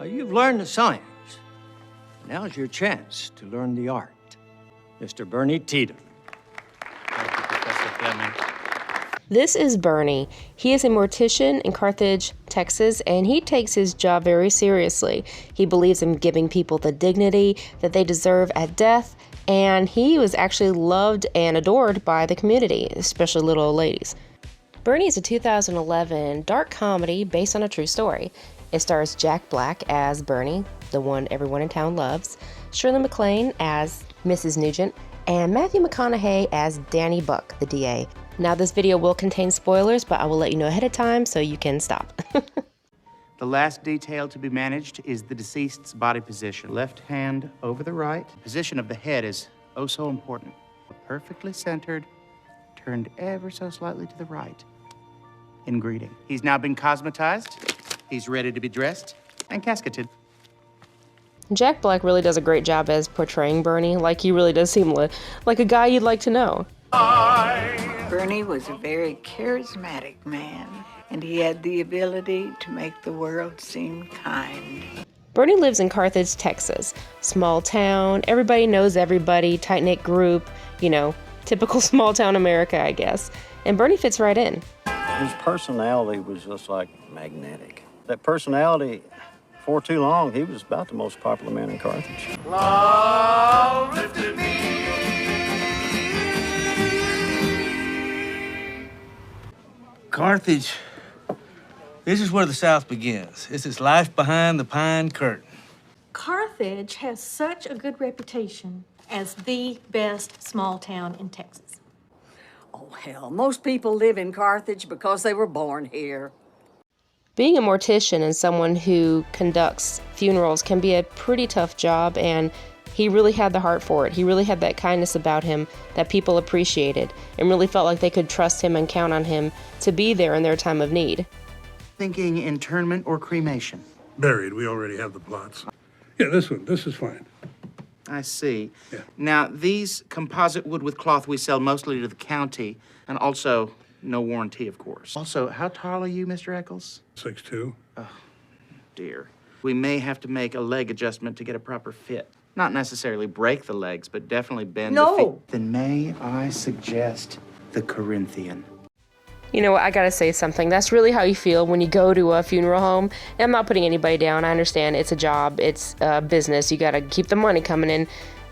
You've learned the science. Now's your chance to learn the art. Mr. Bernie Tatum. Thank you, Professor Fleming. This is Bernie. He is a mortician in Carthage, Texas, and he takes his job very seriously. He believes in giving people the dignity that they deserve at death, and he was actually loved and adored by the community, especially little old ladies. Bernie is a 2011 dark comedy based on a true story. It stars Jack Black as Bernie, the one everyone in town loves, Shirley MacLaine as Mrs. Nugent, and Matthew McConaughey as Danny Buck, the DA. Now this video will contain spoilers, but I will let you know ahead of time so you can stop. The last detail to be managed is the deceased's body position. Left hand over the right. The position of the head is oh so important. Perfectly centered, turned ever so slightly to the right in greeting. He's now been cosmetized. He's ready to be dressed and casketed. Jack Black really does a great job as portraying Bernie. Like, he really does seem like a guy you'd like to know. Bernie was a very charismatic man, and he had the ability to make the world seem kind. Bernie lives in Carthage, Texas. Small town, everybody knows everybody, tight-knit group, you know, typical small town America, I guess. And Bernie fits right in. His personality was just like magnetic. That personality, for too long, he was about the most popular man in Carthage. Love lifted me. Carthage, this is where the South begins. This is life behind the pine curtain. Carthage has such a good reputation as the best small town in Texas. Oh, hell, most people live in Carthage because they were born here. Being a mortician and someone who conducts funerals can be a pretty tough job, and he really had the heart for it. He really had that kindness about him that people appreciated and really felt like they could trust him and count on him to be there in their time of need. Thinking internment or cremation? Buried. We already have the plots. Yeah, this is fine. I see. Yeah. Now, these composite wood with cloth we sell mostly to the county, and also no warranty, of course. Also, how tall are you, Mr. Eccles? 6'2". Oh, dear. We may have to make a leg adjustment to get a proper fit. Not necessarily break the legs, but definitely bend the feet. Then may I suggest the Corinthian? You know what, I gotta say something. That's really how you feel when you go to a funeral home. And I'm not putting anybody down. I understand it's a job, it's a business. You gotta keep the money coming in.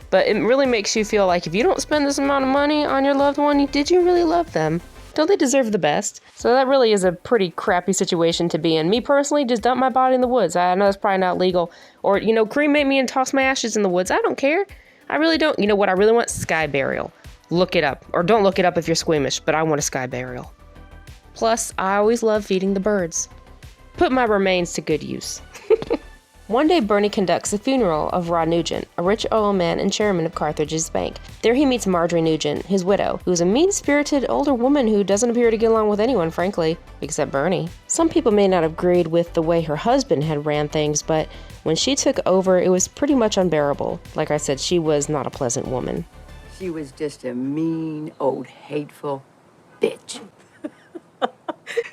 But it really makes you feel like if you don't spend this amount of money on your loved one, did you really love them? Don't they deserve the best? So that really is a pretty crappy situation to be in. Me personally, just dump my body in the woods. I know that's probably not legal. Or, you know, cremate me and toss my ashes in the woods. I don't care. I really don't. You know what I really want? Sky burial. Look it up. Or don't look it up if you're squeamish, but I want a sky burial. Plus, I always love feeding the birds. Put my remains to good use. One day, Bernie conducts a funeral of Rod Nugent, a rich oil man and chairman of Carthage's bank. There he meets Marjorie Nugent, his widow, who is a mean-spirited older woman who doesn't appear to get along with anyone, frankly, except Bernie. Some people may not have agreed with the way her husband had ran things, but when she took over, it was pretty much unbearable. Like I said, she was not a pleasant woman. She was just a mean, old, hateful bitch.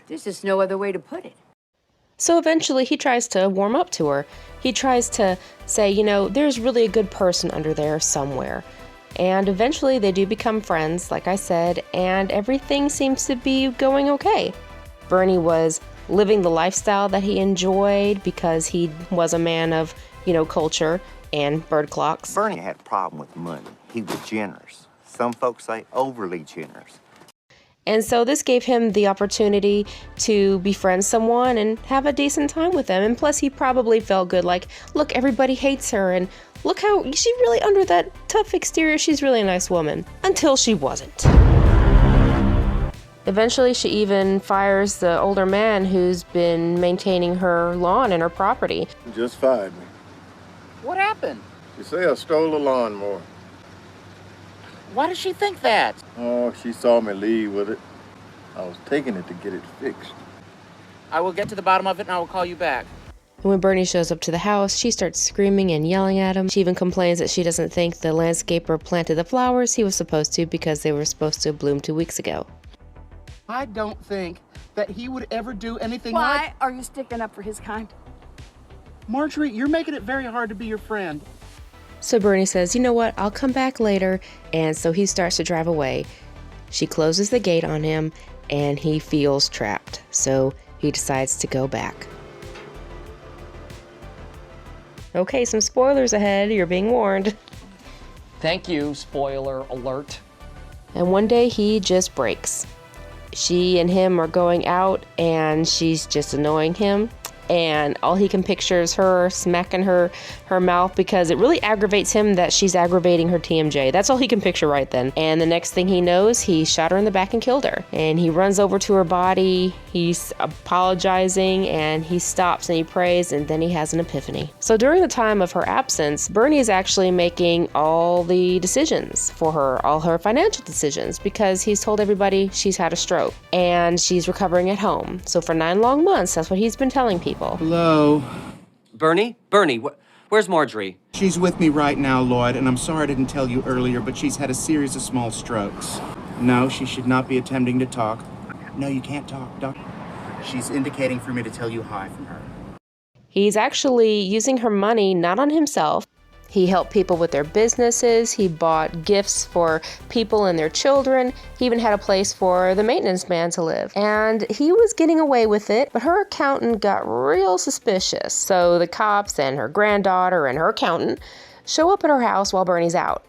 There's just no other way to put it. So eventually he tries to warm up to her. He tries to say, you know, there's really a good person under there somewhere. And eventually they do become friends, like I said, and everything seems to be going okay. Bernie was living the lifestyle that he enjoyed because he was a man of, you know, culture and bird clocks. Bernie had a problem with money. He was generous. Some folks say overly generous. And so this gave him the opportunity to befriend someone and have a decent time with them. And plus he probably felt good, like, look, everybody hates her, and look how she really, under that tough exterior, she's really a nice woman. Until she wasn't. Eventually she even fires the older man who's been maintaining her lawn and her property. Just fired me. What happened? She say I stole a lawnmower. Why does she think that? Oh, she saw me leave with it. I was taking it to get it fixed. I will get to the bottom of it and I will call you back. And when Bernie shows up to the house, she starts screaming and yelling at him. She even complains that she doesn't think the landscaper planted the flowers he was supposed to because they were supposed to bloom 2 weeks ago. I don't think that he would ever do anything like... Why are you sticking up for his kind? Marjorie, you're making it very hard to be your friend. So Bernie says, you know what, I'll come back later, and so he starts to drive away. She closes the gate on him, and he feels trapped, so he decides to go back. Okay, some spoilers ahead, you're being warned. Thank you, spoiler alert. And one day he just breaks. She and him are going out, and she's just annoying him. And all he can picture is her smacking her mouth because it really aggravates him that she's aggravating her TMJ. That's all he can picture right then. And the next thing he knows, he shot her in the back and killed her. And he runs over to her body, he's apologizing, and he stops and he prays, and then he has an epiphany. So during the time of her absence, Bernie is actually making all the decisions for her, all her financial decisions, because he's told everybody she's had a stroke and she's recovering at home. So for 9 long months, that's what he's been telling people. Hello? Bernie? Bernie, where's Marjorie? She's with me right now, Lloyd, and I'm sorry I didn't tell you earlier, but she's had a series of small strokes. No, she should not be attempting to talk. No, you can't talk, Doc. She's indicating for me to tell you hi from her. He's actually using her money not on himself. He helped people with their businesses, he bought gifts for people and their children, he even had a place for the maintenance man to live. And he was getting away with it, but her accountant got real suspicious. So the cops and her granddaughter and her accountant show up at her house while Bernie's out.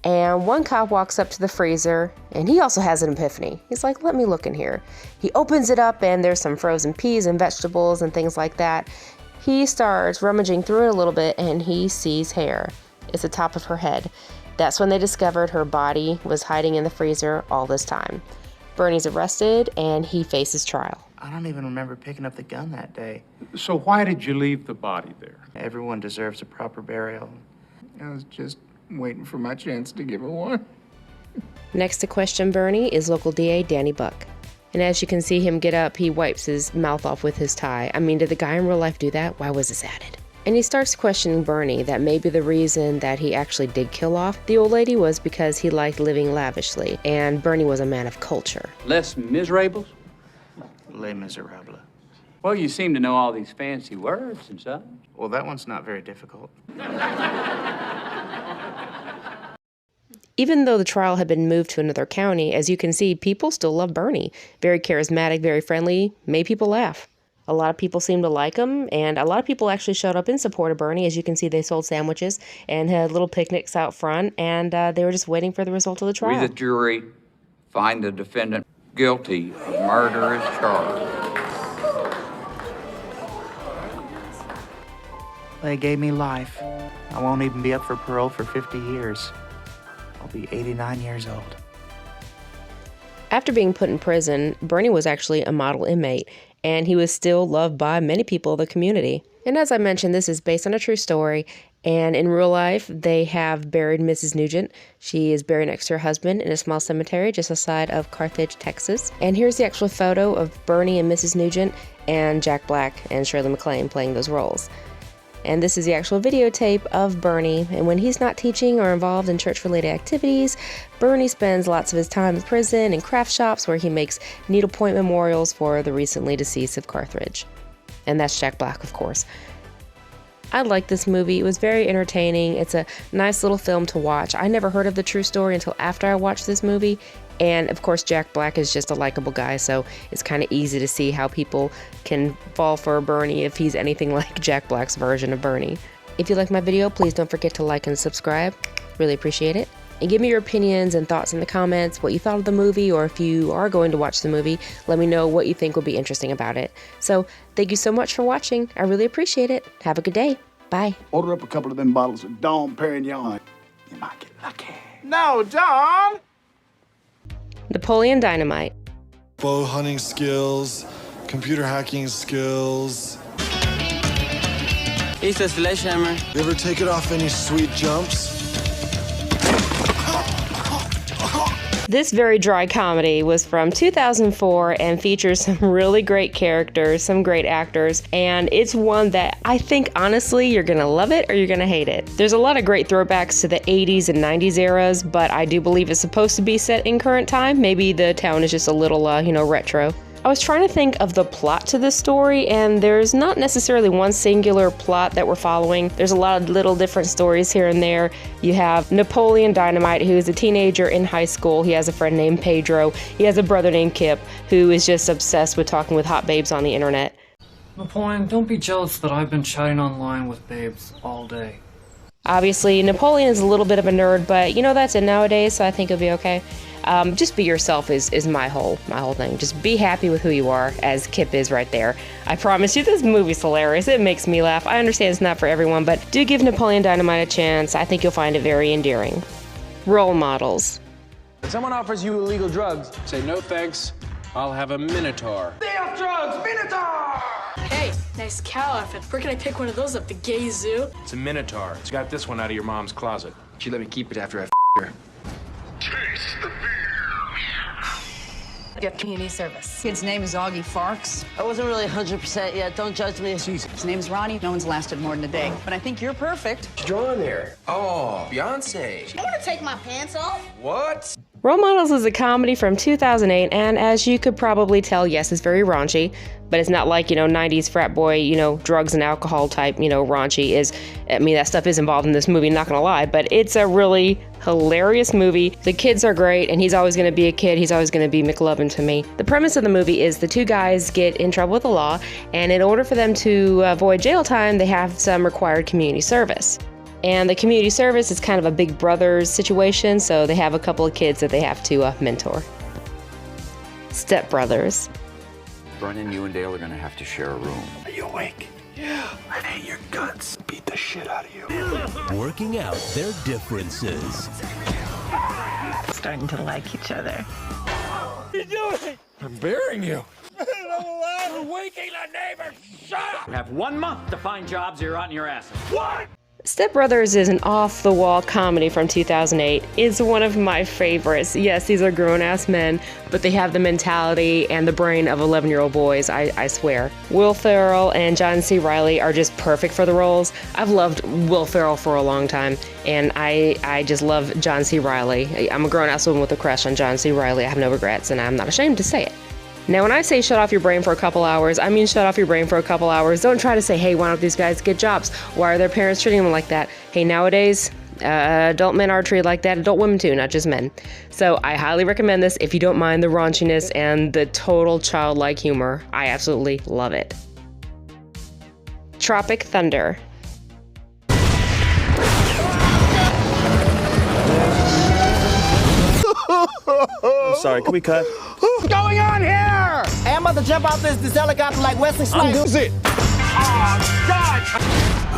And one cop walks up to the freezer, and he also has an epiphany. He's like, let me look in here. He opens it up, and there's some frozen peas and vegetables and things like that. He starts rummaging through it a little bit, and he sees hair. It's the top of her head. That's when they discovered her body was hiding in the freezer all this time. Bernie's arrested, and he faces trial. I don't even remember picking up the gun that day. So why did you leave the body there? Everyone deserves a proper burial. I was just waiting for my chance to give her one. Next to question Bernie is local DA Danny Buck. And as you can see him get up, he wipes his mouth off with his tie. I mean, did the guy in real life do that? Why was this added? And he starts questioning Bernie that maybe the reason that he actually did kill off the old lady was because he liked living lavishly, and Bernie was a man of culture. Les Miserables? Les Miserables. Well, you seem to know all these fancy words and such. Well, that one's not very difficult. Even though the trial had been moved to another county, as you can see, people still love Bernie. Very charismatic, very friendly, made people laugh. A lot of people seemed to like him, and a lot of people actually showed up in support of Bernie. As you can see, they sold sandwiches and had little picnics out front, and they were just waiting for the result of the trial. We, the jury, find the defendant guilty of murder as charged. They gave me life. I won't even be up for parole for 50 years. I'll be 89 years old. After being put in prison, Bernie was actually a model inmate, and he was still loved by many people of the community. And as I mentioned, this is based on a true story, and in real life, they have buried Mrs. Nugent. She is buried next to her husband in a small cemetery just outside of Carthage, Texas. And here's the actual photo of Bernie and Mrs. Nugent, and Jack Black and Shirley MacLaine playing those roles. And this is the actual videotape of Bernie, and when he's not teaching or involved in church-related activities, Bernie spends lots of his time in prison and craft shops where he makes needlepoint memorials for the recently deceased of Carthage. And that's Jack Black, of course. I like this movie. It was very entertaining. It's a nice little film to watch. I never heard of the true story until after I watched this movie. And of course, Jack Black is just a likable guy, so it's kind of easy to see how people can fall for Bernie if he's anything like Jack Black's version of Bernie. If you like my video, please don't forget to like and subscribe. Really appreciate it. And give me your opinions and thoughts in the comments, what you thought of the movie, or if you are going to watch the movie, let me know what you think will be interesting about it. So, thank you so much for watching. I really appreciate it. Have a good day. Bye. Order up a couple of them bottles of Dom Perignon. You might get lucky. No, Don! Napolitano Dynamite. Bow hunting skills, computer hacking skills. It's a sledgehammer. You ever take it off any sweet jumps? This very dry comedy was from 2004 and features some really great characters, some great actors, and it's one that I think honestly you're gonna love it or you're gonna hate it. There's a lot of great throwbacks to the 80s and 90s eras, but I do believe it's supposed to be set in current time. Maybe the town is just a little, retro. I was trying to think of the plot to this story, and there's not necessarily one singular plot that we're following. There's a lot of little different stories here and there. You have Napoleon Dynamite, who is a teenager in high school. He has a friend named Pedro. He has a brother named Kip, who is just obsessed with talking with hot babes on the internet. Napoleon, don't be jealous that I've been chatting online with babes all day. Obviously, Napoleon is a little bit of a nerd, but you know that's it nowadays, so I think it'll be okay. Just be yourself is my whole thing. Just be happy with who you are, as Kip is right there. I promise you, this movie's hilarious. It makes me laugh. I understand it's not for everyone, but do give Napoleon Dynamite a chance. I think you'll find it very endearing. Role models. If someone offers you illegal drugs, say no thanks. I'll have a Minotaur. They have drugs! Minotaur! Hey, nice cow outfit. Where can I pick one of those up? The gay zoo? It's a Minotaur. It's got this one out of your mom's closet. She let me keep it after I her. Chase the Get community service. Kid's name is Augie Farks. I wasn't really 100% yet. Don't judge me. His name's Ronnie. No one's lasted more than a day. But I think you're perfect. What's drawn there? Oh, Beyonce. I want to take my pants off. What? Role Models is a comedy from 2008, and as you could probably tell, yes, it's very raunchy, but it's not like, 90s frat boy, drugs and alcohol type, raunchy is. I mean, that stuff is involved in this movie, not gonna lie, but it's a really hilarious movie. The kids are great, and he's always gonna be a kid. He's always gonna be McLovin to me. The premise of the movie is the two guys get in trouble with the law, and in order for them to avoid jail time, they have some required community service. And the community service is kind of a big brothers situation, so they have a couple of kids that they have to mentor. Step Brothers. Vernon, you and Dale are gonna have to share a room. Are you awake? Yeah. I hate your guts. Beat the shit out of you. Working out their differences. Starting to like each other. What are you doing? I'm burying you. I'm waking the neighbors. Shut up! You have 1 month to find jobs or you're out in your asses. What? Step Brothers is an off-the-wall comedy from 2008. It's one of my favorites. Yes, these are grown-ass men, but they have the mentality and the brain of 11-year-old boys, I swear. Will Ferrell and John C. Reilly are just perfect for the roles. I've loved Will Ferrell for a long time, and I just love John C. Reilly. I'm a grown-ass woman with a crush on John C. Reilly. I have no regrets, and I'm not ashamed to say it. Now, when I say shut off your brain for a couple hours, I mean shut off your brain for a couple hours. Don't try to say, hey, why don't these guys get jobs? Why are their parents treating them like that? Hey, nowadays, adult men are treated like that. Adult women too, not just men. So I highly recommend this if you don't mind the raunchiness and the total childlike humor. I absolutely love it. Tropic Thunder. I'm sorry, can we cut? What's going on here? Hey, I'm about to jump out this helicopter like Wesley Snipes. That's it. Oh, God!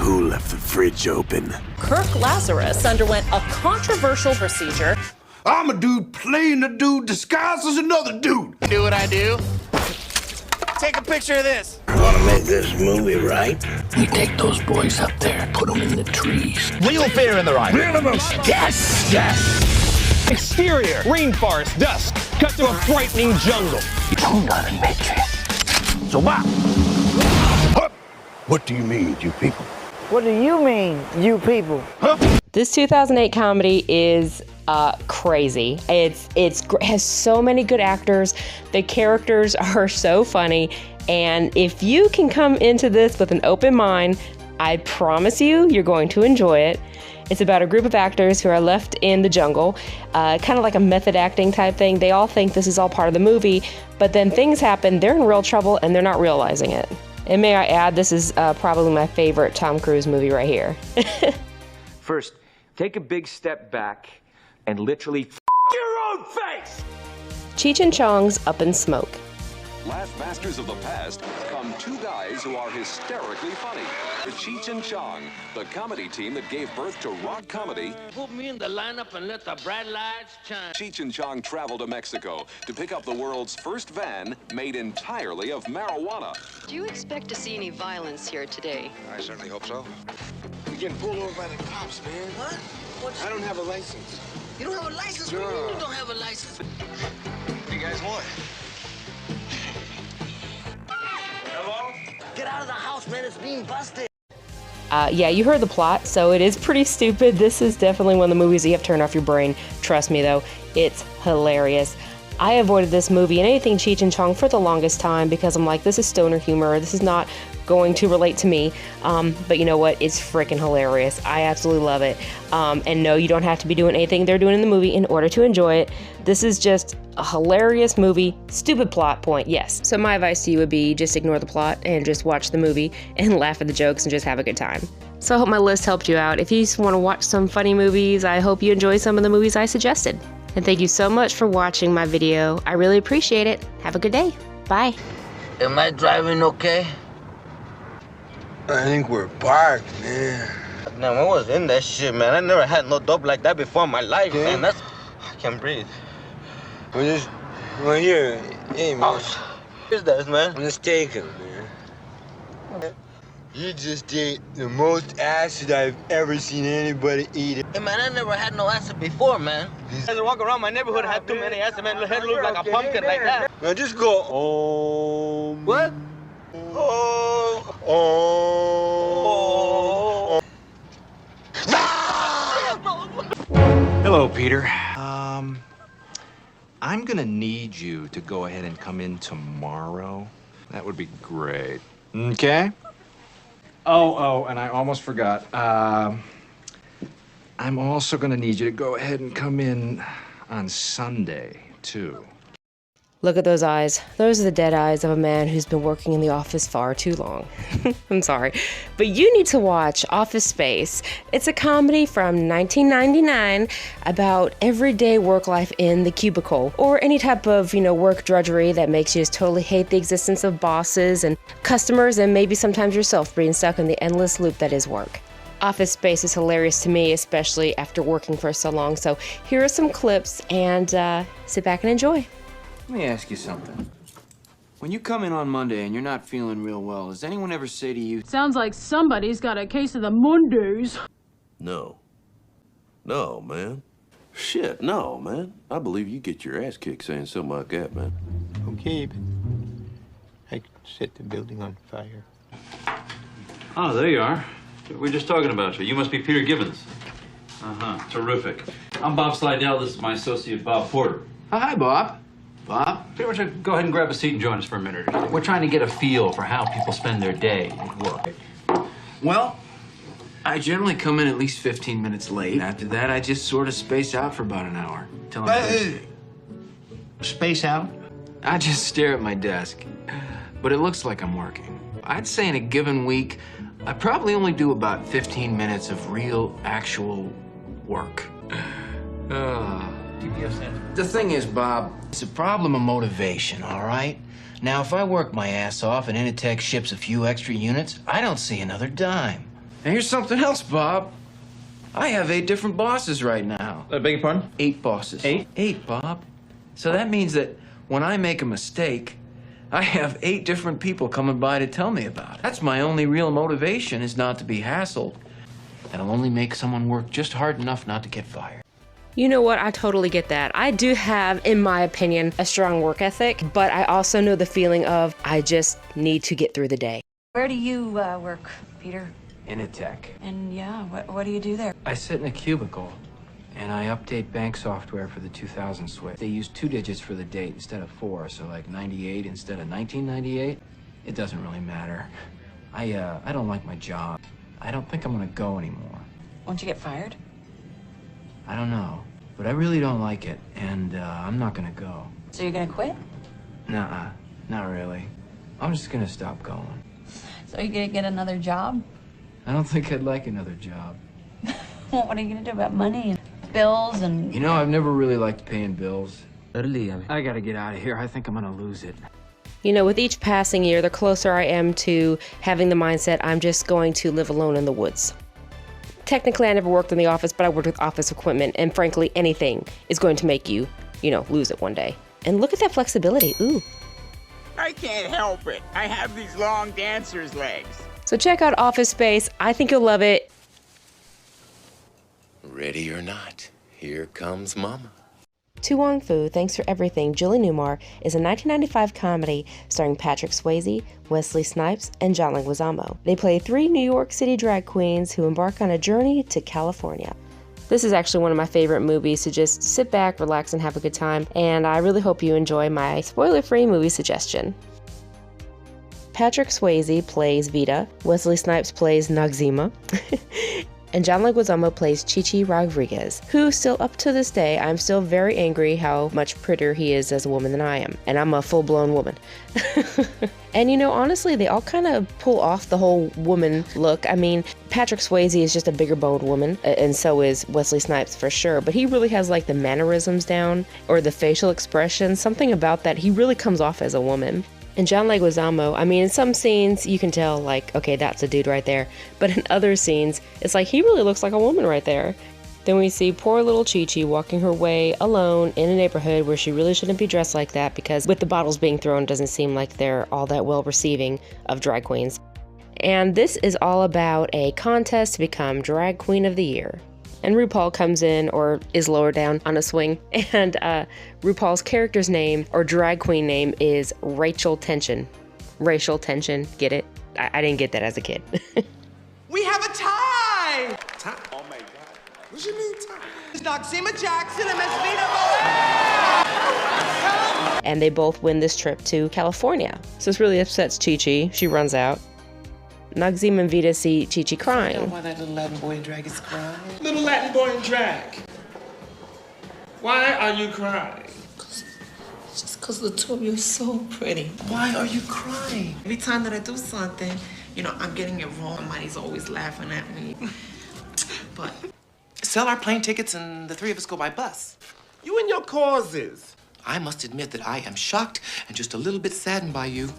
Who left the fridge open? Kirk Lazarus underwent a controversial procedure. I'm a dude playing a dude disguised as another dude. Do what I do. Take a picture of this. Want to make this movie right? We take those boys up there, put them in the trees. Real fear in the right. Real emotion. Yes, yes. Exterior, rainforest, dusk, cut to a frightening jungle. I'm not a matrix. So what? What do you mean, you people? What do you mean, you people? Huh? This 2008 comedy is crazy. It has so many good actors. The characters are so funny. And if you can come into this with an open mind, I promise you're going to enjoy it. It's about a group of actors who are left in the jungle, kind of like a method acting type thing. They all think this is all part of the movie, but then things happen, they're in real trouble, and they're not realizing it. And may I add, this is probably my favorite Tom Cruise movie right here. First, take a big step back and literally your own face! Cheech and Chong's Up in Smoke. Last masters of the past come two guys who are hysterically funny. The Chech and Chong, the comedy team that gave birth to rock comedy. Put me in the lineup and let the bright lights shine. Chech and Chong travel to Mexico to pick up the world's first van made entirely of marijuana. Do you expect to see any violence here today? I certainly hope so. We're getting pulled over by the cops, man. What? I don't have a license. You don't have a license? No. What do you mean you don't have a license? What do you guys want? Hello? Get out of the house, man. It's being busted. Yeah, you heard the plot, so it is pretty stupid. This is definitely one of the movies that you have to turn off your brain. Trust me, though, it's hilarious. I avoided this movie and anything Cheech and Chong for the longest time because I'm like, this is stoner humor. This is not going to relate to me. But you know what? It's freaking hilarious. I absolutely love it. And no, you don't have to be doing anything they're doing in the movie in order to enjoy it. This is just a hilarious movie. Stupid plot point, yes. So my advice to you would be just ignore the plot and just watch the movie and laugh at the jokes and just have a good time. So I hope my list helped you out. If you just want to watch some funny movies, I hope you enjoy some of the movies I suggested. And thank you so much for watching my video. I really appreciate it. Have a good day. Bye. Am I driving okay? I think we're parked, man. Man, I was in that shit, man. I never had no dope like that before in my life, man. I can't breathe. Well, here, hey, man. Who's that, man? Let's take him, man. You just ate the most acid I've ever seen anybody eat. Hey, man, I never had no acid before, man. I walk around my neighborhood and had too many acid, man. The head looks like a pumpkin like that. Now just go, oh. What? Oh. Hello, Peter. I'm gonna need you to go ahead and come in tomorrow. That would be great. Okay? Oh, and I almost forgot. I'm also gonna need you to go ahead and come in on Sunday, too. Look at those eyes. Those are the dead eyes of a man who's been working in the office far too long. I'm sorry. But you need to watch Office Space. It's a comedy from 1999 about everyday work life in the cubicle, or any type of, work drudgery that makes you just totally hate the existence of bosses and customers and maybe sometimes yourself being stuck in the endless loop that is work. Office Space is hilarious to me, especially after working for so long. So here are some clips and sit back and enjoy. Let me ask you something. When you come in on Monday and you're not feeling real well, does anyone ever say to you, Sounds like somebody's got a case of the Mondays. No. No, man. Shit, no, man. I believe you get your ass kicked saying something like that, man. Okay, but I could set the building on fire. Oh, there you are. We were just talking about you. You must be Peter Gibbons. Uh-huh. Terrific. I'm Bob Slidell. This is my associate, Bob Porter. oh, hi, Bob. Bob? Pretty much go ahead and grab a seat and join us for a minute. We're trying to get a feel for how people spend their day at work. Well, I generally come in at least 15 minutes late. After that, I just sort of space out for about an hour. Till I'm Space out? I just stare at my desk, but it looks like I'm working. I'd say in a given week, I probably only do about 15 minutes of real, actual work. The thing is, Bob, it's a problem of motivation, all right? Now, if I work my ass off and Initech ships a few extra units, I don't see another dime. And here's something else, Bob. I have 8 different bosses right now. I beg your pardon? 8 bosses. 8? 8, Bob. So that means that when I make a mistake, I have 8 different people coming by to tell me about it. That's my only real motivation, is not to be hassled. That'll only make someone work just hard enough not to get fired. You know what? I totally get that. I do have, in my opinion, a strong work ethic, but I also know the feeling of I just need to get through the day. Where do you work, Peter? Initech. And yeah, what do you do there? I sit in a cubicle, and I update bank software for the 2000 switch. They use 2 digits for the date instead of 4, so like 98 instead of 1998. It doesn't really matter. I don't like my job. I don't think I'm gonna go anymore. Won't you get fired? I don't know, but I really don't like it, and I'm not gonna go. So you're gonna quit? Nuh-uh, not really. I'm just gonna stop going. So you're gonna get another job? I don't think I'd like another job. Well, what are you gonna do about money and bills and... You know, I've never really liked paying bills. I gotta get out of here. I think I'm gonna lose it. You know, with each passing year, the closer I am to having the mindset I'm just going to live alone in the woods. Technically, I never worked in the office, but I worked with office equipment, and frankly, anything is going to make you, lose it one day. And look at that flexibility, ooh. I can't help it. I have these long dancer's legs. So check out Office Space. I think you'll love it. Ready or not, here comes Mama. To Wong Fu, Thanks for Everything, Julie Newmar is a 1995 comedy starring Patrick Swayze, Wesley Snipes, and John Leguizamo. They play 3 New York City drag queens who embark on a journey to California. This is actually one of my favorite movies to just sit back, relax, and have a good time, and I really hope you enjoy my spoiler-free movie suggestion. Patrick Swayze plays Vita, Wesley Snipes plays Noxzema, and John Leguizamo plays Chichi Rodriguez, who still up to this day, I'm still very angry how much prettier he is as a woman than I am, and I'm a full-blown woman. And you know, honestly, they all kind of pull off the whole woman look. I mean, Patrick Swayze is just a bigger boned woman, and so is Wesley Snipes for sure, but he really has like the mannerisms down, or the facial expression, something about that, he really comes off as a woman. And John Leguizamo, I mean, in some scenes you can tell like, okay, that's a dude right there. But in other scenes, it's like he really looks like a woman right there. Then we see poor little Chi-Chi walking her way alone in a neighborhood where she really shouldn't be dressed like that, because with the bottles being thrown, it doesn't seem like they're all that well receiving of drag queens. And this is all about a contest to become Drag Queen of the Year. And RuPaul comes in, or is lower down on a swing, and RuPaul's character's name, or drag queen name, is Rachel Tension. Racial tension, get it? I didn't get that as a kid. We have a tie! Tie? Oh my God. What you mean tie? It's Noxzema Jackson and Miss Vita. And they both win this trip to California. So this really upsets Chi-Chi. She runs out. Noxzema and Vita see Chi-Chi crying. I know why that little Latin boy in drag is crying. Little Latin boy in drag. Why are you crying? Just because the two of you are so pretty. Why are you crying? Every time that I do something, you know, I'm getting it wrong. Somebody's always laughing at me. But Sell our plane tickets and the three of us go by bus. You and your causes. I must admit that I am shocked and just a little bit saddened by you.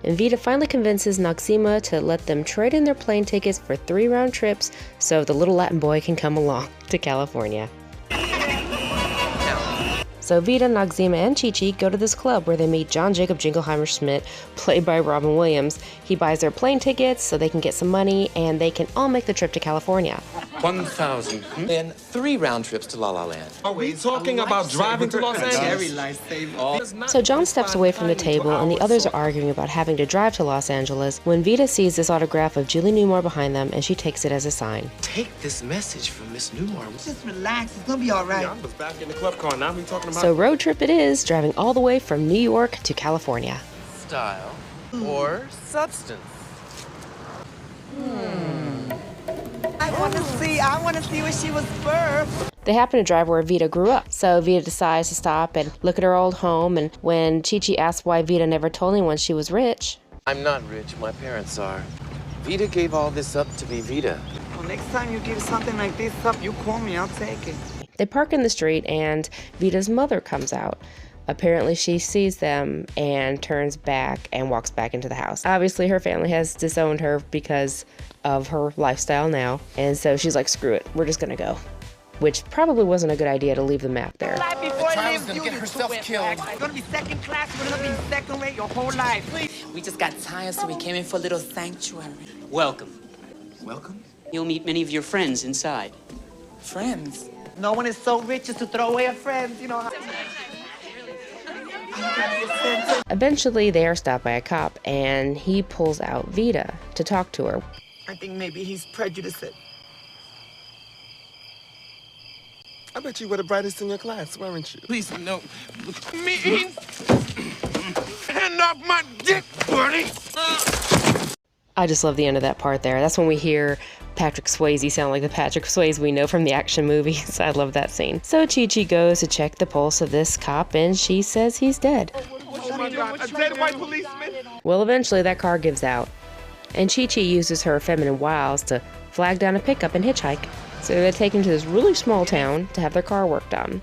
And Vita finally convinces Noxzema to let them trade in their plane tickets for 3 round trips so the little Latin boy can come along to California. So Vita, Noxzema, and Chi-Chi go to this club where they meet John Jacob Jingleheimer Schmidt, played by Robin Williams. He buys their plane tickets so they can get some money and they can all make the trip to California. 1,000. Then 3 round trips to La La Land. Are we talking about driving to Los Angeles? So John steps away from the table and the others are arguing about having to drive to Los Angeles when Vita sees this autograph of Julie Newmar behind them and she takes it as a sign. Take this message from Miss Newmar. just relax. It's gonna be all right. Yeah, I was back in the club car. Now we talking about... So road trip it is, driving all the way from New York to California. Style or substance? I want to see where she was birthed. They happen to drive where Vita grew up, so Vita decides to stop and look at her old home, and when Chi-Chi asks why Vita never told anyone she was rich. I'm not rich, my parents are. Vita gave all this up to be Vita. Well, next time you give something like this up, you call me, I'll take it. They park in the street and Vita's mother comes out. Apparently she sees them and turns back and walks back into the house. Obviously her family has disowned her because of her lifestyle now, and so she's like, screw it, we're just gonna go. Which probably wasn't a good idea to leave the map there. Before I gonna get herself killed. You're gonna be second class, you're gonna be second rate your whole life. We just got tired, so we came in for a little sanctuary. Welcome. Welcome? You'll meet many of your friends inside. Friends? No one is so rich as to throw away a friend, you know. Eventually they are stopped by a cop and he pulls out Vita to talk to her. I think maybe he's prejudiced. I bet you were the brightest in your class, weren't you? Please, no. Me? Hand off my dick, buddy! I just love the end of that part there. That's when we hear Patrick Swayze sound like the Patrick Swayze we know from the action movies. I love that scene. So Chi-Chi goes to check the pulse of this cop and she says he's dead. Oh my God, a dead white policeman? Well, eventually that car gives out and Chi-Chi uses her feminine wiles to flag down a pickup and hitchhike. So they're taken to this really small town to have their car worked on.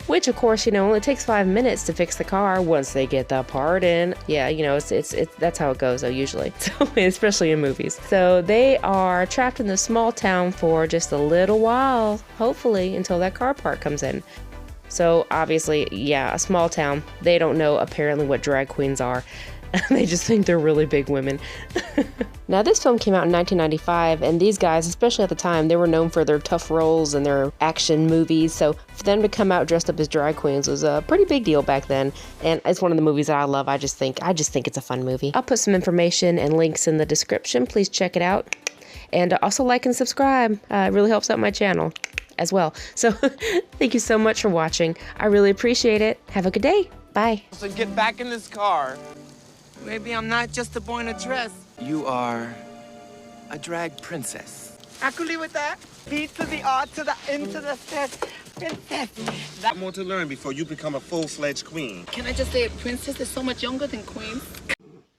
Which, of course, you know, only takes 5 minutes to fix the car once they get the part in. Yeah, you know, it's that's how it goes, though, usually. So, especially in movies. So they are trapped in this small town for just a little while, hopefully, until that car part comes in. So, obviously, yeah, a small town. They don't know, apparently, what drag queens are. They just think they're really big women. Now, this film came out in 1995, and these guys, especially at the time, they were known for their tough roles and their action movies, so for them to come out dressed up as drag queens was a pretty big deal back then, and it's one of the movies that I love. I just think it's a fun movie. I'll put some information and links in the description. Please check it out, and also like and subscribe. It really helps out my channel. as well. So thank you so much for watching. I really appreciate it. Have a good day. Bye. So get back in this car. Maybe I'm not just a boy in a dress. You are a drag princess. I could live with that. B to the R to the N to the S. Princess. I'm more to learn before you become a full-fledged queen. Can I just say a princess is so much younger than queen?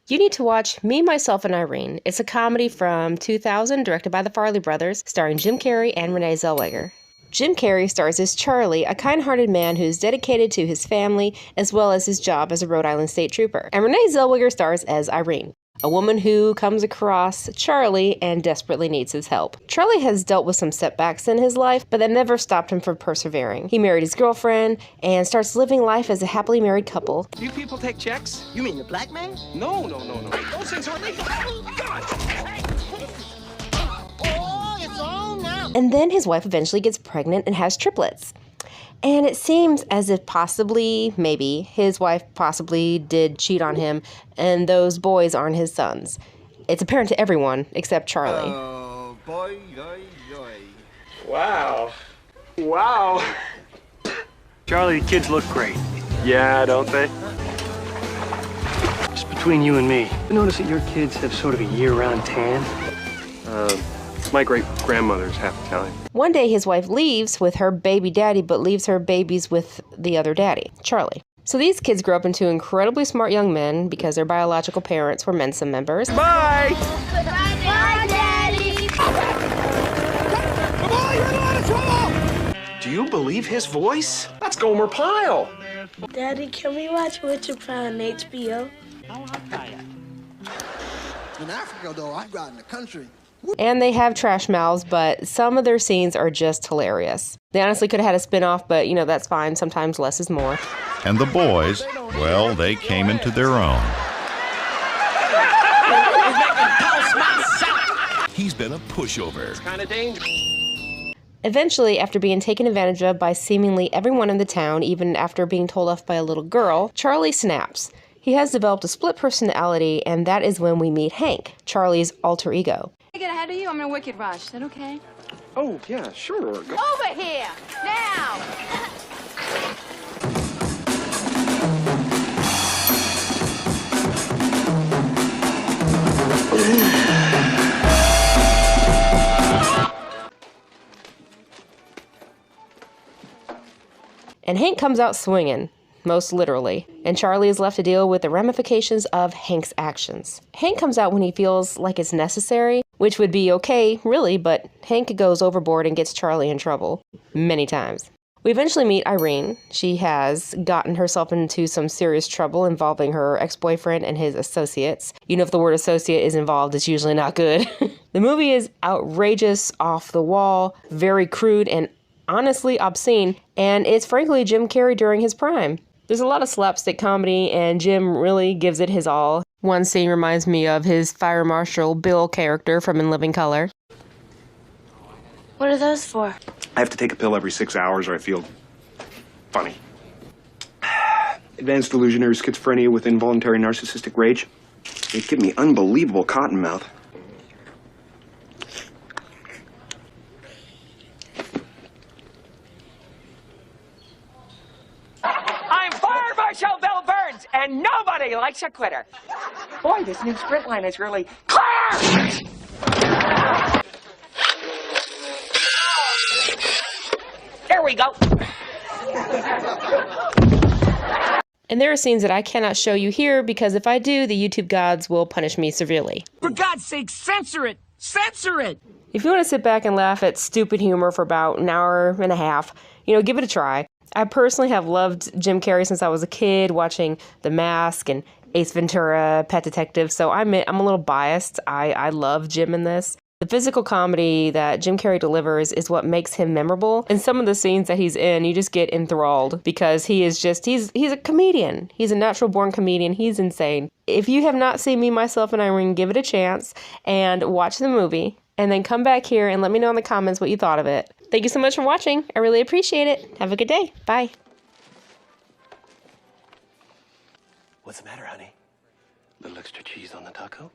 You need to watch Me, Myself, and Irene. It's a comedy from 2000 directed by the Farley brothers, starring Jim Carrey and Renee Zellweger. Jim Carrey stars as Charlie, a kind-hearted man who's dedicated to his family as well as his job as a Rhode Island state trooper. And Renee Zellweger stars as Irene, a woman who comes across Charlie and desperately needs his help. Charlie has dealt with some setbacks in his life, but that never stopped him from persevering. He married his girlfriend and starts living life as a happily married couple. Do you people take checks? You mean the black man? No. Those things aren't legal. God! Oh, it's on now. And then his wife eventually gets pregnant and has triplets. And it seems as if maybe, his wife possibly did cheat on him, and those boys aren't his sons. It's apparent to everyone except Charlie. Oh, boy. Wow. Charlie, the kids look great. Yeah, don't they? Just between you and me, you notice that your kids have sort of a year-round tan? My great-grandmother's half Italian. One day his wife leaves with her baby daddy, but leaves her babies with the other daddy, Charlie. So these kids grow up into incredibly smart young men because their biological parents were Mensa members. Bye! Bye, Daddy! Come on, you're in a lot of trouble! Do you believe his voice? That's Gomer Pyle. Daddy, can we watch Richard Pryor on HBO? In Africa, though, I got in the country. And they have trash mouths, but some of their scenes are just hilarious. They honestly could have had a spin-off, but that's fine. Sometimes less is more. And the boys, well, they came into their own. He's been a pushover. It's kind of dangerous. Eventually, after being taken advantage of by seemingly everyone in the town, even after being told off by a little girl, Charlie snaps. He has developed a split personality, and that is when we meet Hank, Charlie's alter ego. I get ahead of you, I'm in a wicked rush. Is that okay? Oh, yeah, sure. Over here! Now! And Hank comes out swinging, most literally, and Charlie is left to deal with the ramifications of Hank's actions. Hank comes out when he feels like it's necessary, which would be okay, really, but Hank goes overboard and gets Charlie in trouble many times. We eventually meet Irene. She has gotten herself into some serious trouble involving her ex-boyfriend and his associates. If the word associate is involved, it's usually not good. The movie is outrageous, off the wall, very crude, and honestly obscene, and it's frankly Jim Carrey during his prime. There's a lot of slapstick comedy, and Jim really gives it his all. One scene reminds me of his Fire Marshal Bill character from In Living Color. What are those for? I have to take a pill every 6 hours or I feel funny. Advanced delusionary schizophrenia with involuntary narcissistic rage. They give me unbelievable cotton mouth. I'm Fire Marshal Bill Burns, and nobody likes a quitter. Boy, this new sprint line is really clear! There we go. And there are scenes that I cannot show you here because if I do, the YouTube gods will punish me severely. For God's sake, censor it! Censor it! If you want to sit back and laugh at stupid humor for about an hour and a half, give it a try. I personally have loved Jim Carrey since I was a kid, watching The Mask and Ace Ventura, Pet Detective, so I'm a little biased. I love Jim in this. The physical comedy that Jim Carrey delivers is what makes him memorable. And some of the scenes that he's in, you just get enthralled because he's a comedian. He's a natural born comedian. He's insane. If you have not seen Me, Myself, and Irene, give it a chance and watch the movie. And then come back here and let me know in the comments what you thought of it. Thank you so much for watching. I really appreciate it. Have a good day. Bye. What's the matter, honey? Little extra cheese on the taco?